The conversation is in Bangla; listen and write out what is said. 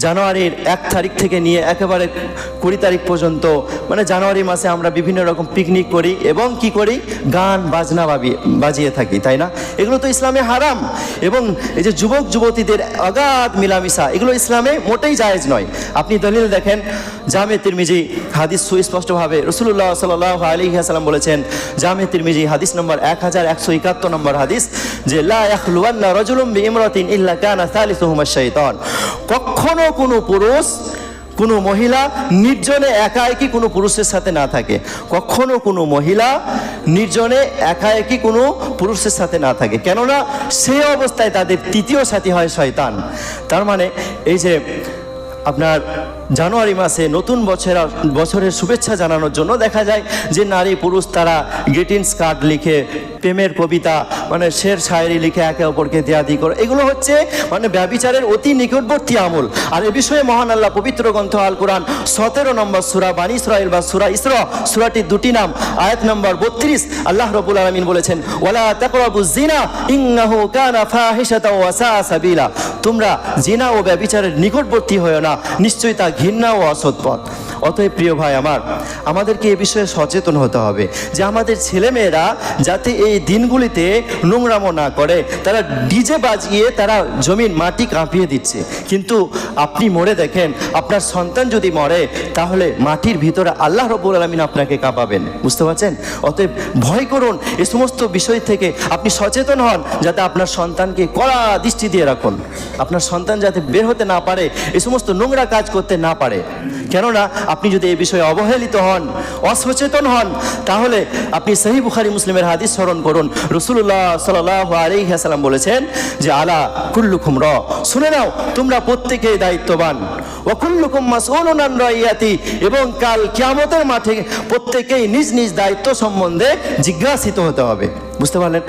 জানুয়ারির 1 তারিখ থেকে নিয়ে একেবারে 20 তারিখ পর্যন্ত, মানে জানুয়ারি মাসে আমরা বিভিন্ন রকম পিকনিক করি এবং কি করি, গান বাজনা বাজিয়ে থাকি, তাই না? এগুলো তো ইসলামে হারাম। এবং এই যে যুবক যুবতীদের অগাধ মিলামিশা, এগুলো ইসলামে মোটেই জায়েজ নয়। আপনি দলিল দেখেন, জামে তিরমিজি হাদিস সুস্পষ্টভাবে রাসূলুল্লাহ সাল্লাল্লাহু আলাইহি ওয়াসাল্লাম বলেছেন, জামে তিরমিজি হাদিস নম্বর 1171 নম্বর হাদিস, যে লা ইয়াখলুওয়ান্না রাজুলুম বিইমরাতিন ইল্লা কানা সালিসুহুমা শাইতান। কখনো কোনো পুরুষ কোনো মহিলা নির্জনে একাএকি কোনো পুরুষের সাথে না থাকে, কখনো কোনো মহিলা নির্জনে একাএকি কোনো পুরুষের সাথে না থাকে, কেননা সেই অবস্থায় তাদের তৃতীয় সাথী হয় শয়তান। তার মানে এই যে আপনার জানুয়ারি মাসে নতুন বছরের শুভেচ্ছা জানানোর জন্য দেখা যায় যে নারী পুরুষ তারা গ্রিটিংস কার্ড লিখে, প্রেমের কবিতা মানে শের শায়েরি লিখে একে অপরকে দেয়াদি করে। এগুলো হচ্ছে মানে ব্যভিচারের অতি নিকটবর্তী আমল। আর এ বিষয়ে মহান আল্লাহ পবিত্র গ্রন্থ আল কোরআন 17 নম্বর সূরা বানী ইসরাঈল বা সূরা ইসরা, সূরাটির দুটি নাম, আয়াত নম্বর 32, আল্লাহ রাব্বুল আলামিন বলেছেন, ওয়ালা তাকরাবুজ জিনা ইন্নাহু কানা ফাহিশাতাও ওয়া সাআ সাবিলা। তোমরা জিনা ও ব্যভিচারের নিকটবর্তী হয়ো না, নিশ্চয়ই তা ঘৃণা ও অসৎ পথ। অতএব প্রিয় ভাই আমার, আমাদেরকে এ বিষয়ে সচেতন হতে হবে যে আমাদের ছেলেমেয়েরা যাতে এই দিনগুলিতে নোংরামো না করে। তারা ডিজে বাজিয়ে তারা জমিন মাটি কাঁপিয়ে দিচ্ছে, কিন্তু আপনি মরে দেখেন, আপনার সন্তান যদি মরে তাহলে মাটির ভিতরে আল্লাহ রাব্বুল আলামিন আপনাকে কাঁপাবেন, বুঝতে পারছেন? অতএব ভয় করুন, এ সমস্ত বিষয় থেকে আপনি সচেতন হন, যাতে আপনার সন্তানকে কড়া দৃষ্টি দিয়ে রাখুন, আপনার সন্তান যাতে বের হতে না পারে, এই সমস্ত নোংরা কাজ করতে না পারে। কেননা আপনি যদি এই বিষয়ে অবহেলিত হন, অসচেতন হন, তাহলে আপনি সহিহ বুখারী মুসলিমের হাদিস স্মরণ করুন। রাসূলুল্লাহ সাল্লাল্লাহু আলাইহি ওয়াসাল্লাম বলেছেন যে আলা কুল্লুকুম রা, শুনে নাও তোমরা প্রত্যেকেই দায়িত্ববান, ওয়া কুল্লুকুম মাসউলুন আন রাইয়াতি, এবং কাল কিয়ামতের মাঠে প্রত্যেকেই নিজ নিজ দায়িত্ব সম্বন্ধে জিজ্ঞাসিত হতে হবে, বুঝতে পারলেন?